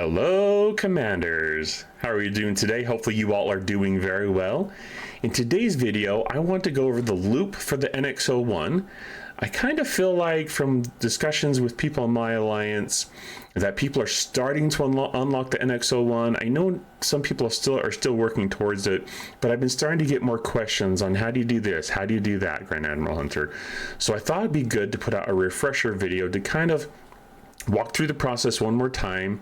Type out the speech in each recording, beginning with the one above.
Hello, Commanders. How are you doing today? Hopefully you all are doing very well. In today's video, I want to go over the loop for the NX-01. I kind of feel like from discussions with people in my alliance that people are starting to unlock the NX-01. I know some people are still working towards it, but I've been starting to get more questions on how do you do this? How do you do that, Grand Admiral Hunter? So I thought it'd be good to put out a refresher video to kind of walk through the process one more time,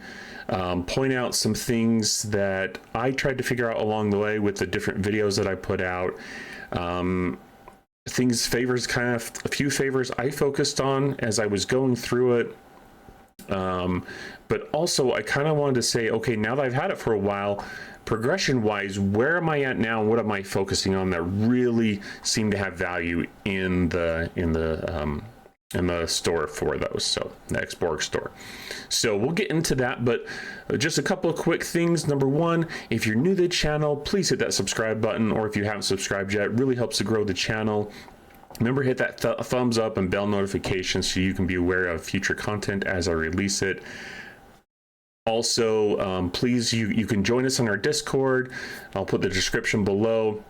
point out some things that I tried to figure out along the way with the different videos that I put out. Favors, kind of a few favors I focused on as I was going through it. But also I kind of wanted to say, okay, now that I've had it for a while, progression wise, where am I at now? What am I focusing on that really seem to have value in the store for those, so the Ex-borg store. So we'll get into that, but just a couple of quick things. Number one, if you're new to the channel, please hit that subscribe button, or if you haven't subscribed yet, it really helps to grow the channel. Remember, hit that thumbs up and bell notifications so you can be aware of future content as I release it. Also, please, you can join us on our Discord. I'll put the description below.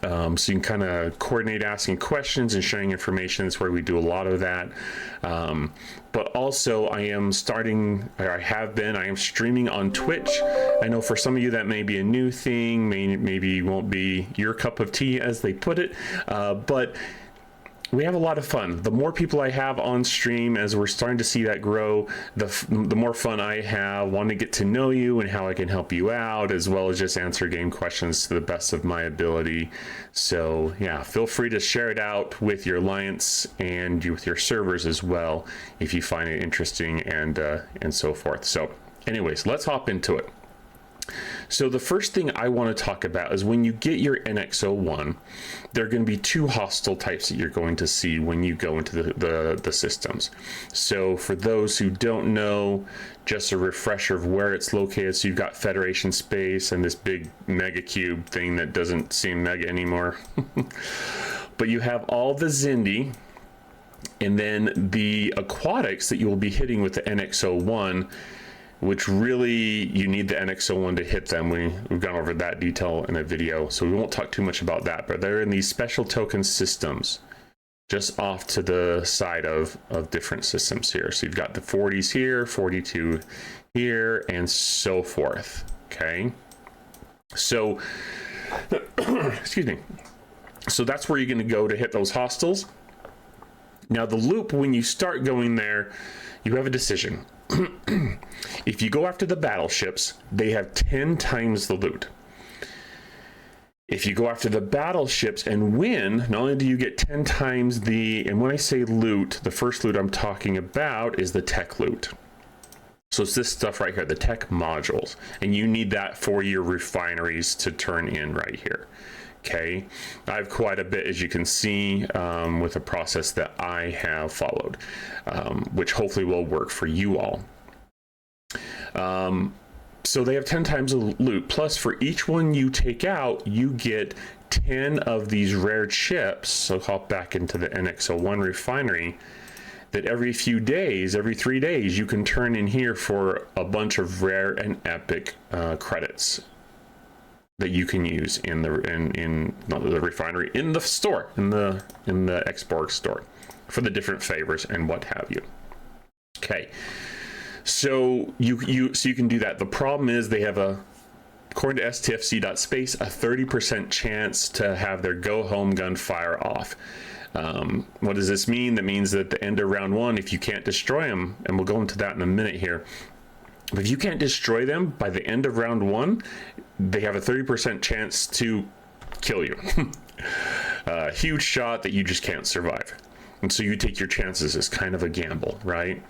So you can kind of coordinate asking questions and sharing information. That's where we do a lot of that. But also I am streaming on Twitch. I know for some of you that may be a new thing, maybe won't be your cup of tea as they put it, but we have a lot of fun. The more people I have on stream, as we're starting to see that grow, the more fun I have, want to get to know you and how I can help you out, as well as just answer game questions to the best of my ability. So yeah, feel free to share it out with your alliance and with your servers as well, if you find it interesting and so forth. So anyways, let's hop into it. So the first thing I want to talk about is when you get your NX-01, there are going to be two hostile types that you're going to see when you go into the systems. So for those who don't know, just a refresher of where it's located. So you've got Federation space and this big mega cube thing that doesn't seem mega anymore. But you have all the Xindi, and then the aquatics that you will be hitting with the NX-01, which really you need the NX-01 to hit them. We've gone over that detail in a video, so we won't talk too much about that, but they're in these special token systems just off to the side of different systems here. So you've got the 40s here, 42 here, and so forth, okay? So, excuse me. So that's where you're gonna go to hit those hostiles. Now the loop, when you start going there, you have a decision. If you go after the battleships, they have 10 times the loot. If you go after the battleships and win, not only do you get 10 times and when I say loot, the first loot I'm talking about is the tech loot. So it's this stuff right here, the tech modules, and you need that for your refineries to turn in right here. Okay, I have quite a bit, as you can see, with a process that I have followed, which hopefully will work for you all. So they have 10 times the loot, plus for each one you take out, you get 10 of these rare chips. So hop back into the NX-01 refinery, that every few days, every 3 days, you can turn in here for a bunch of rare and epic credits that you can use in not the refinery, in the store, in the Ex-borg store, for the different favors and what have you. Okay, so you can do that. The problem is they have according to STFC.space, a 30% chance to have their go home gun fire off. What does this mean? That means that at the end of round one, if you can't destroy them, and we'll go into that in a minute here, but if you can't destroy them by the end of round one, they have a 30% chance to kill you. A huge shot that you just can't survive. And so you take your chances as kind of a gamble, right?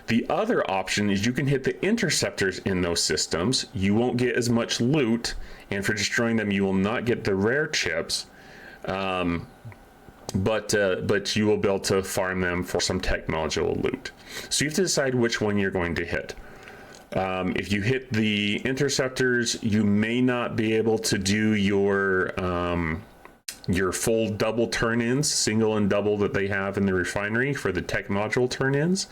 The other option is you can hit the interceptors in those systems. You won't get as much loot, and for destroying them, you will not get the rare chips. But you will be able to farm them for some tech module loot. So you have to decide which one you're going to hit. If you hit the interceptors, you may not be able to do your full double turn-ins, single and double that they have in the refinery for the tech module turn-ins,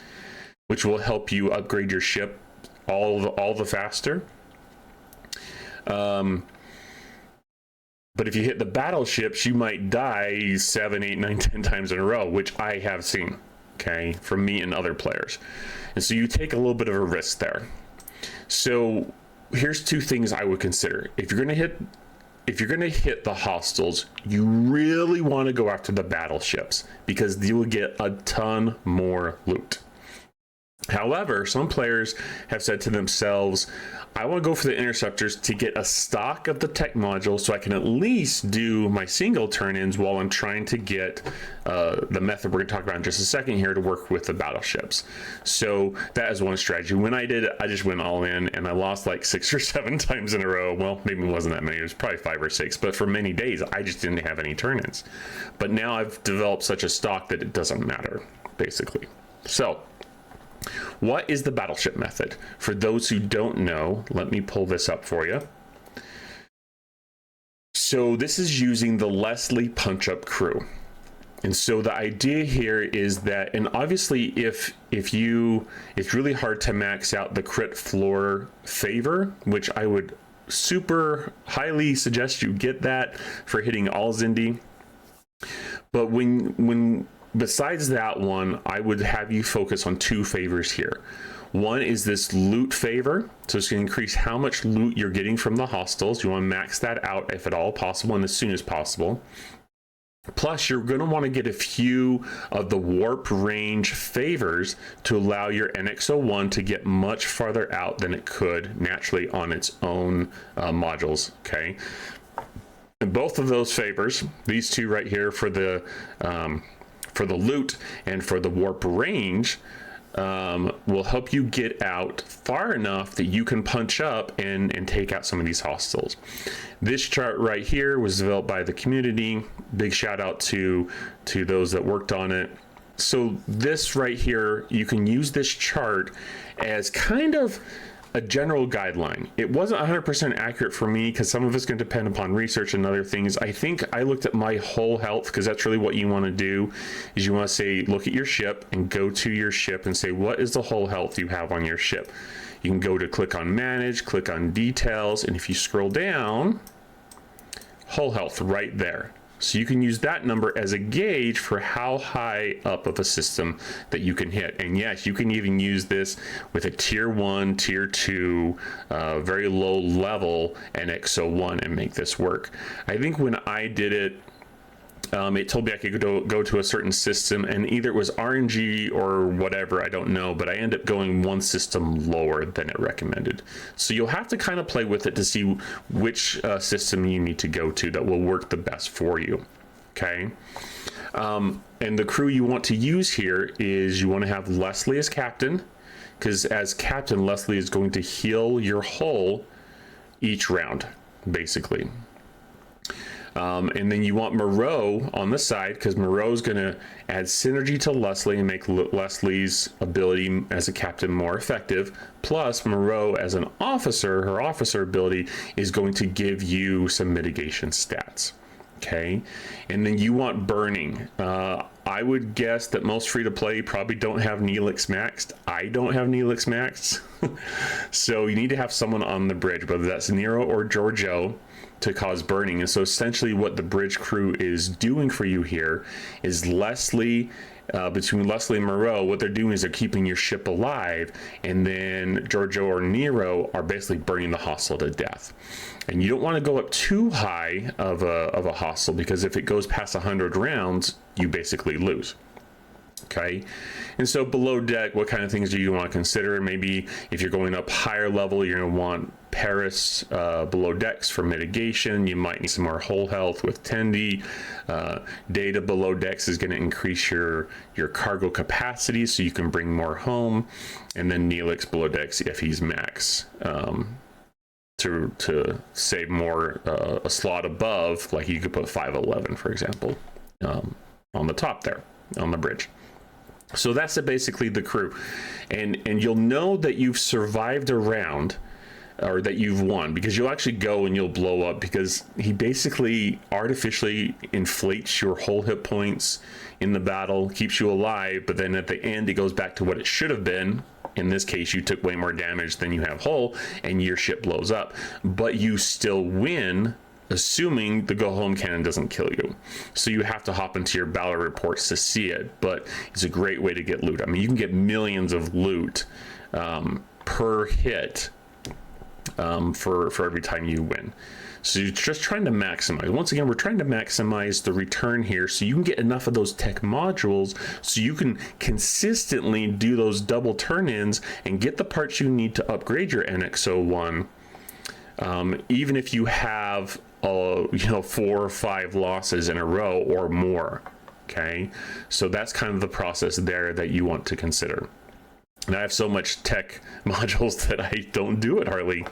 which will help you upgrade your ship all the faster. But if you hit the battleships, you might die 7, 8, 9, 10 times in a row, which I have seen, okay, from me and other players. And so you take a little bit of a risk there. So here's two things I would consider. If you're gonna hit the hostiles, you really want to go after the battleships because you will get a ton more loot. However, some players have said to themselves, I want to go for the interceptors to get a stock of the tech modules so I can at least do my single turn-ins while I'm trying to get the method we're going to talk about in just a second here to work with the battleships. So that is one strategy. When I did it, I just went all in and I lost like 6 or 7 times in a row. Well, maybe it wasn't that many. It was probably 5 or 6. But for many days, I just didn't have any turn-ins. But now I've developed such a stock that it doesn't matter, basically. So what is the battleship method? For those who don't know, let me pull this up for you. So this is using the Leslie punch-up crew. And so the idea here is that, and obviously it's really hard to max out the crit floor favor, which I would super highly suggest you get that for hitting all Zindi. But when besides that one, I would have you focus on 2 favors here. One is this loot favor. So it's going to increase how much loot you're getting from the hostiles. You want to max that out if at all possible and as soon as possible. Plus, you're going to want to get a few of the warp range favors to allow your NX-01 to get much farther out than it could naturally on its own modules, okay? And both of those favors, these 2 right here for the loot and for the warp range, will help you get out far enough that you can punch up and take out some of these hostiles. This chart right here was developed by the community. Big shout out to those that worked on it. So this right here, you can use this chart as kind of a general guideline. It wasn't 100% accurate for me because some of it's going to depend upon research and other things. I think I looked at my whole health because that's really what you want to do is you want to say, look at your ship and go to your ship and say, what is the whole health you have on your ship? You can go to click on manage, click on details. And if you scroll down, whole health right there. So you can use that number as a gauge for how high up of a system that you can hit. And yes, you can even use this with a tier 1, tier 2, very low level NX-01 and make this work. I think when I did it, it told me I could go to a certain system, and either it was RNG or whatever, I don't know, but I ended up going one system lower than it recommended. So you'll have to kind of play with it to see which system you need to go to that will work the best for you, okay? And the crew you want to use here is you want to have Leslie as captain, because as captain, Leslie is going to heal your hull each round, basically. And then you want Moreau on the side because Moreau is going to add synergy to Leslie and make Leslie's ability as a captain more effective. Plus, Moreau as an officer, her officer ability is going to give you some mitigation stats. Okay, and then you want burning. I would guess that most free-to-play probably don't have Neelix maxed. I don't have Neelix maxed. So you need to have someone on the bridge, whether that's Nero or Giorgio, to cause burning. And so essentially what the bridge crew is doing for you here is Leslie, between Leslie and Moreau, what they're doing is they're keeping your ship alive, and then Giorgio or Nero are basically burning the hostile to death. And you don't want to go up too high of a hostile, because if it goes past 100 rounds, you basically lose. Okay, and so below deck, what kind of things do you want to consider? Maybe if you're going up higher level, you're going to want Paris below decks for mitigation. You might need some more whole health with Tendi. Data below decks is going to increase your cargo capacity so you can bring more home. And then Neelix below decks if he's max. To save more a slot above, like you could put 511, for example, on the top there, on the bridge. So that's basically the crew. And you'll know that you've survived a round, or that you've won, because you'll actually go and you'll blow up, because he basically artificially inflates your whole hit points in the battle, keeps you alive, but then at the end it goes back to what it should have been, in this case, you took way more damage than you have hull, and your ship blows up. But you still win, assuming the go home cannon doesn't kill you. So you have to hop into your battle reports to see it, but it's a great way to get loot. I mean, you can get millions of loot per hit for every time you win. So you're just trying to maximize. Once again, we're trying to maximize the return here so you can get enough of those tech modules so you can consistently do those double turn-ins and get the parts you need to upgrade your NX-01, even if you have 4 or 5 losses in a row or more. Okay, so that's kind of the process there that you want to consider. And I have so much tech modules that I don't do it hardly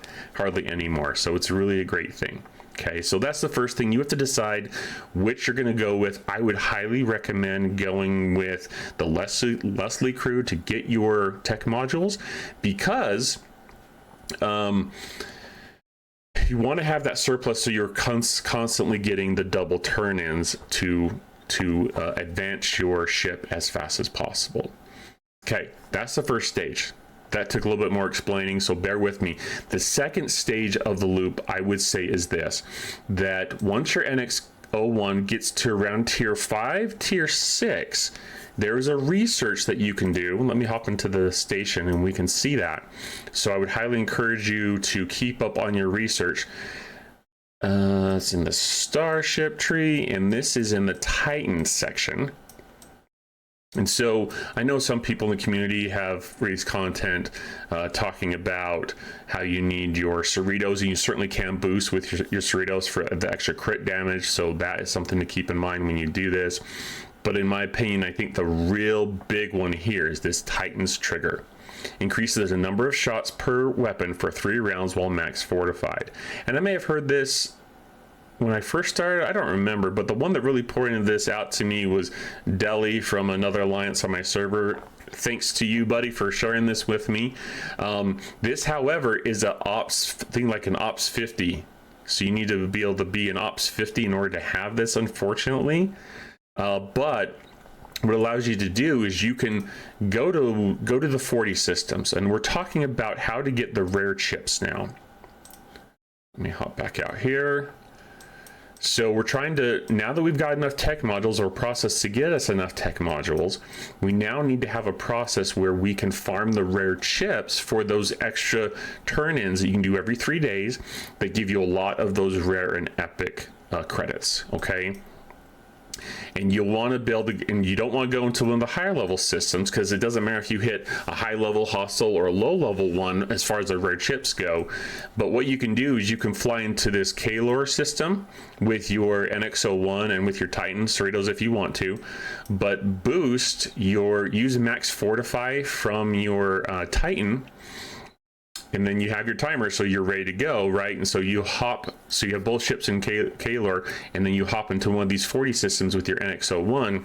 anymore. So it's really a great thing. Okay, so that's the first thing. You have to decide which you're going to go with. I would highly recommend going with the Leslie crew to get your tech modules, because you want to have that surplus so you're constantly getting the double turn-ins to advance your ship as fast as possible. Okay, that's the first stage. That took a little bit more explaining, so bear with me. The second stage of the loop, I would say, is this: that once your NX-01 gets to around tier 5, tier 6, there is a research that you can do. Let me hop into the station and we can see that. So I would highly encourage you to keep up on your research. It's in the Starship tree, and this is in the Titan section. And so I know some people in the community have raised content talking about how you need your Cerritos, and you certainly can boost with your Cerritos for the extra crit damage. So that is something to keep in mind when you do this. But in my opinion, I think the real big one here is this Titan's trigger. Increases the number of shots per weapon for 3 rounds while max fortified. And I may have heard this when I first started, I don't remember, but the one that really pointed this out to me was Deli from another alliance on my server. Thanks to you, buddy, for sharing this with me. This, however, is an ops thing, like an ops 50. So you need to be able to be an ops 50 in order to have this, unfortunately. But what it allows you to do is you can go to the 40 systems, and we're talking about how to get the rare chips now. Let me hop back out here. So we're trying to, now that we've got enough tech modules or process to get us enough tech modules, we now need to have a process where we can farm the rare chips for those extra turn-ins that you can do every 3 days that give you a lot of those rare and epic credits, okay? And you'll want to build, and you don't want to go into one of the higher level systems, because it doesn't matter if you hit a high level hostile or a low level one as far as the rare chips go. But what you can do is you can fly into this Kalor system with your NX-01 and with your Titan Cerritos if you want to, but boost use max fortify from your Titan. And then you have your timer, so you're ready to go, right? And so you have both ships in Kalor, and then you hop into one of these 40 systems with your NX-01.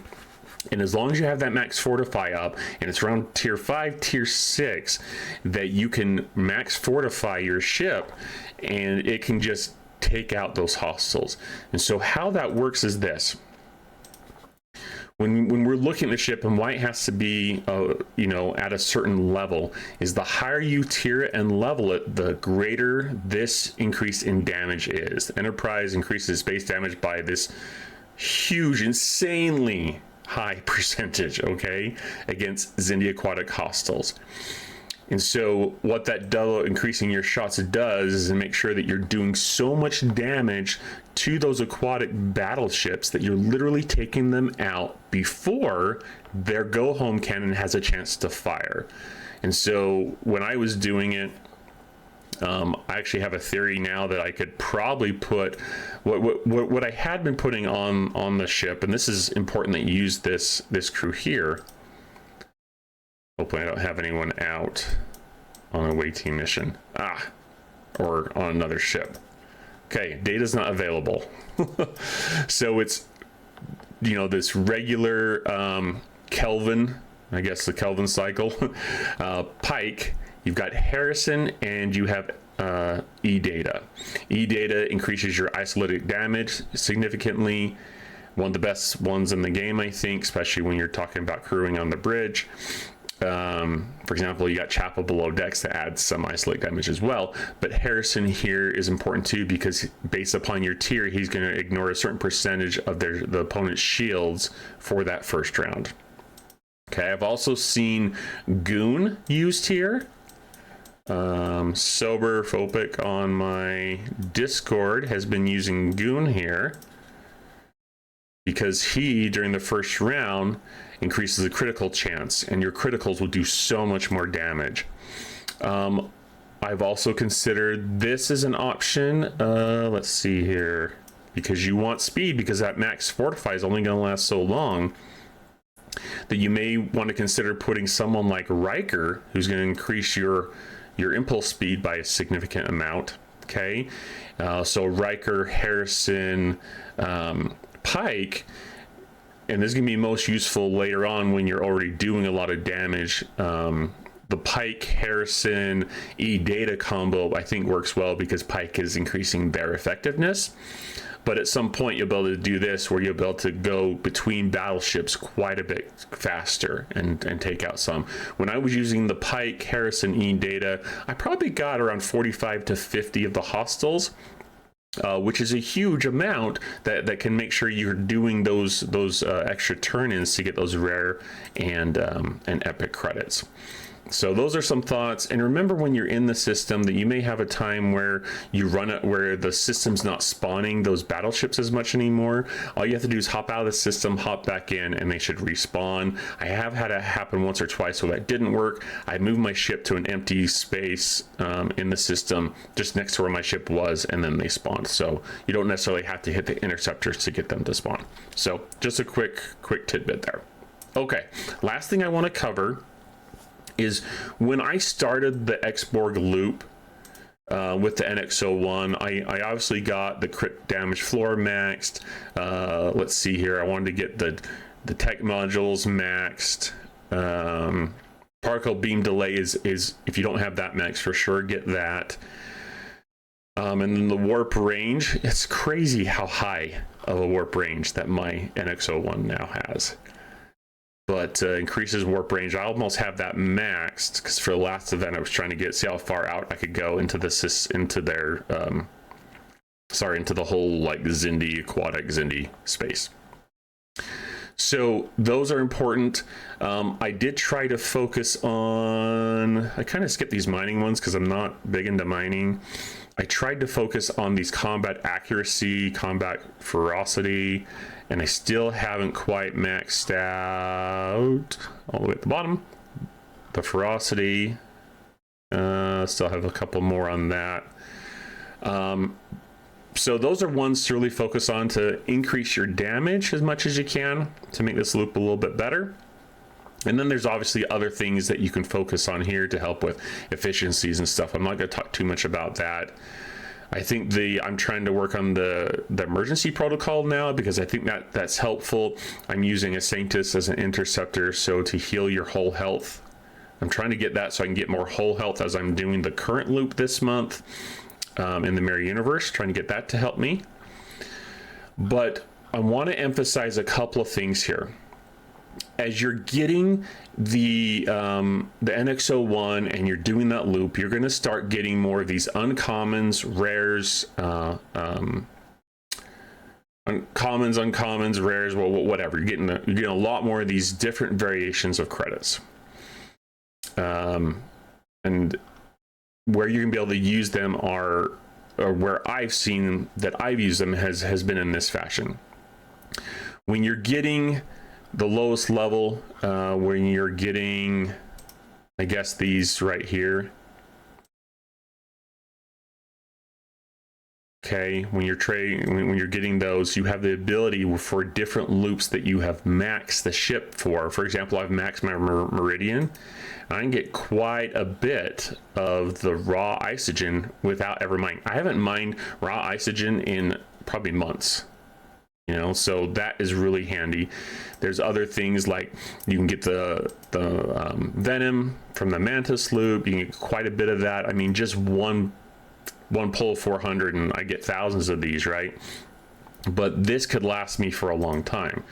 And as long as you have that max fortify up, and it's around tier 5, tier 6, that you can max fortify your ship, and it can just take out those hostiles. And so how that works is this. When we're looking at the ship, and why it has to be, at a certain level, is the higher you tier it and level it, the greater this increase in damage is. Enterprise increases base damage by this huge, insanely high percentage, okay, against Xindi aquatic hostiles. And so what that double increasing your shots does is make sure that you're doing so much damage to those aquatic battleships that you're literally taking them out before their go home cannon has a chance to fire. And so when I was doing it, I actually have a theory now that I could probably put what I had been putting on the ship, and this is important that you use this crew here. Hopefully I don't have anyone out on a away team mission. Or on another ship. Okay, data's not available. So it's, this regular Kelvin, I guess the Kelvin cycle, Pike. You've got Harrison, and you have E-data. E-data increases your isolated damage significantly. One of the best ones in the game, I think, especially when you're talking about crewing on the bridge. For example, you got Chapel below decks that adds some isolate damage as well. But Harrison here is important too, because based upon your tier, he's going to ignore a certain percentage of the opponent's shields for that first round. Okay, I've also seen Goon used here. Sober Phobic on my Discord has been using Goon here because he, during the first round, increases the critical chance, and your criticals will do so much more damage. I've also considered this as an option. Let's see here, because you want speed, because that max fortify is only going to last so long, that you may want to consider putting someone like Riker, who's going to increase your impulse speed by a significant amount. Okay, so Riker, Harrison, Pike, and this is going to be most useful later on when you're already doing a lot of damage. The Pike, Harrison, E-Data combo, I think, works well because Pike is increasing their effectiveness. But at some point, you'll be able to do this where you'll be able to go between battleships quite a bit faster and take out some. When I was using the Pike, Harrison, E-Data, I probably got around 45 to 50 of the hostiles, which is a huge amount that can make sure you're doing those extra turn-ins to get those rare and epic credits. So those are some thoughts. And remember, when you're in the system, that you may have a time where you run it where the system's not spawning those battleships as much anymore. All you have to do is hop out of the system, hop back in, and they should respawn. I have had it happen once or twice where that didn't work. I moved my ship to an empty space in the system just next to where my ship was, and then they spawned. So you don't necessarily have to hit the interceptors to get them to spawn. So just a quick tidbit there. Okay, last thing I want to cover is when I started the Ex-borg loop with the NX-01, I obviously got the crit damage floor maxed. Let's see here, I wanted to get the tech modules maxed. Particle beam delay is if you don't have that max, for sure get that. And then the warp range, it's crazy how high of a warp range that my NX-01 now has. But increases warp range. I almost have that maxed because for the last event I was trying to see how far out I could go into the whole like Xindi, aquatic Xindi space. So those are important. I did try to focus on, I kind of skipped these mining ones because I'm not big into mining. I tried to focus on these combat accuracy, combat ferocity, and I still haven't quite maxed out all the way at the bottom. The ferocity, still have a couple more on that. So those are ones to really focus on to increase your damage as much as you can to make this loop a little bit better. And then there's obviously other things that you can focus on here to help with efficiencies and stuff. I'm not going to talk too much about that. I think I'm trying to work on the emergency protocol now because I think that's helpful. I'm using a Sanctus as an interceptor, so to heal your whole health. I'm trying to get that so I can get more whole health as I'm doing the current loop this month in the Mirror Universe, trying to get that to help me. But I want to emphasize a couple of things here. As you're getting the NX-01 and you're doing that loop, you're going to start getting more of these uncommons, rares, uncommons, rares, well, whatever. You're getting a lot more of these different variations of credits, and where you're going to be able to use them or where I've seen that I've used them has been in this fashion. When you're getting the lowest level, when you're getting, I guess, these right here. Okay, when you're getting those, you have the ability for different loops that you have maxed the ship for. For example, I've maxed my Meridian. I can get quite a bit of the raw isogen without ever mining. I haven't mined raw isogen in probably months. So that is really handy. There's other things like you can get the venom from the mantis loop. You can get quite a bit of that. I mean, just one pull of 400 and I get thousands of these, right? But this could last me for a long time.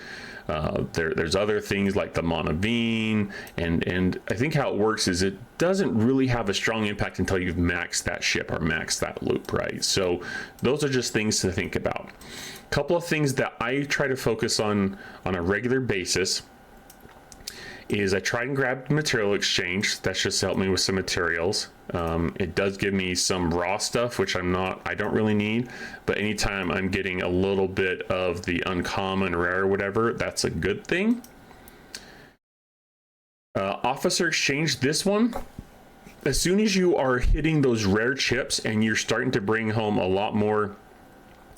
There's other things like the Monavine, and I think how it works is it doesn't really have a strong impact until you've maxed that ship or maxed that loop, right? So those are just things to think about. A couple of things that I try to focus on a regular basis is I try and grab material exchange. That's just helped me with some materials. It does give me some raw stuff, which I don't really need, but anytime I'm getting a little bit of the uncommon, rare, or whatever, that's a good thing. Officer exchange, this one, as soon as you are hitting those rare chips and you're starting to bring home a lot more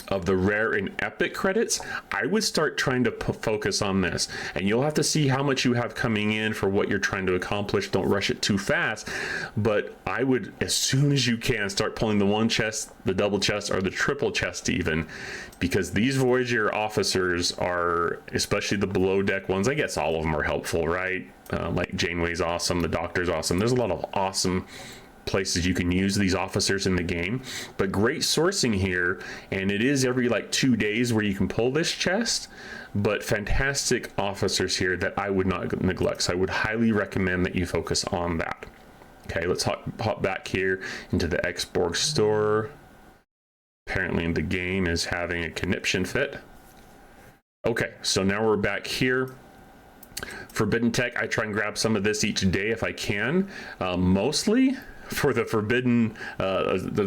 of the rare and epic credits, I would start trying to focus on this, and you'll have to see how much you have coming in for what you're trying to accomplish. Don't rush it too fast, but I would, as soon as you can, start pulling the one chest, the double chest, or the triple chest even, because these Voyager officers are, especially the below deck ones, I guess all of them are helpful, right? Like Janeway's awesome, the Doctor's awesome. There's a lot of awesome places you can use these officers in the game, but great sourcing here, and it is every like 2 days where you can pull this chest, but fantastic officers here that I would not neglect. So I would highly recommend that you focus on that. Okay, let's hop back here into the Ex-borg store. Apparently the game is having a conniption fit. Okay, so now we're back here. Forbidden tech, I try and grab some of this each day if I can, mostly for the forbidden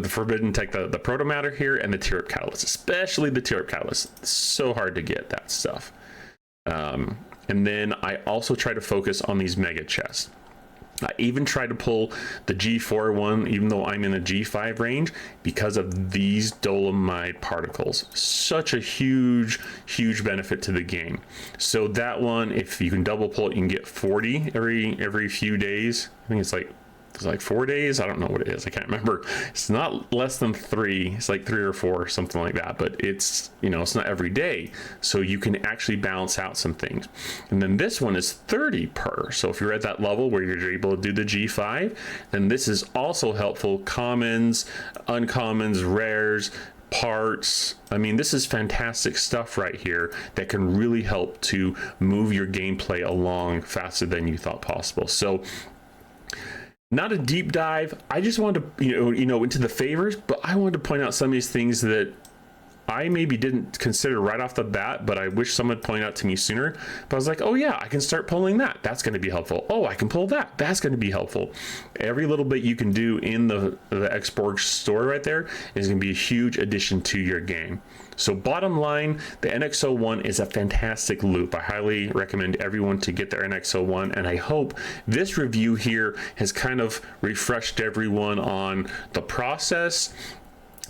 forbidden tech, the proto matter here, and the T-Rip catalyst, especially the T-Rip catalyst. It's so hard to get that stuff. And then I also try to focus on these mega chests. I even try to pull the G4 one, even though I'm in the G5 range, because of these dolomite particles. Such a huge benefit to the game. So that one, if you can double pull it, you can get 40 every few days. I think it's like 4 days. I don't know what it is. I can't remember. It's not less than 3. It's like 3 or 4, something like that. But it's, it's not every day. So you can actually balance out some things. And then this one is 30 per. So if you're at that level where you're able to do the G5, then this is also helpful. Commons, uncommons, rares, parts. I mean, this is fantastic stuff right here that can really help to move your gameplay along faster than you thought possible. So not a deep dive. I just wanted to, into the favors, but I wanted to point out some of these things that I maybe didn't consider right off the bat, but I wish someone would point out to me sooner. But I was like, oh yeah, I can start pulling that. That's going to be helpful. Oh, I can pull that. That's going to be helpful. Every little bit you can do in the Ex-borg store right there is going to be a huge addition to your game. So bottom line, the NX-01 is a fantastic loop. I highly recommend everyone to get their NX-01, and I hope this review here has kind of refreshed everyone on the process,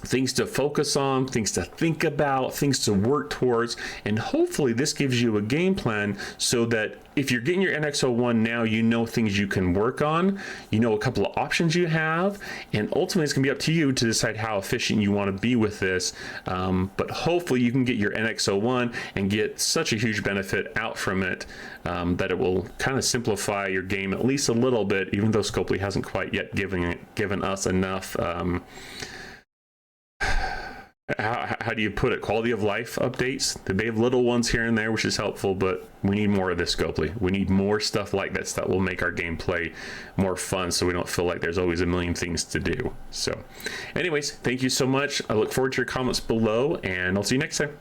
things to focus on, things to think about, things to work towards, and hopefully this gives you a game plan so that if you're getting your NX-01 now, you know things you can work on, you know a couple of options you have, and ultimately it's going to be up to you to decide how efficient you want to be with this. But hopefully you can get your NX-01 and get such a huge benefit out from it that it will kind of simplify your game at least a little bit, even though Scopely hasn't quite yet given us enough how do you put it, quality of life updates. They have little ones here and there, which is helpful, but we need more of this, Scopely. We need more stuff like this that will make our gameplay more fun, so we don't feel like there's always a million things to do. So anyways, thank you so much. I look forward to your comments below, and I'll see you next time.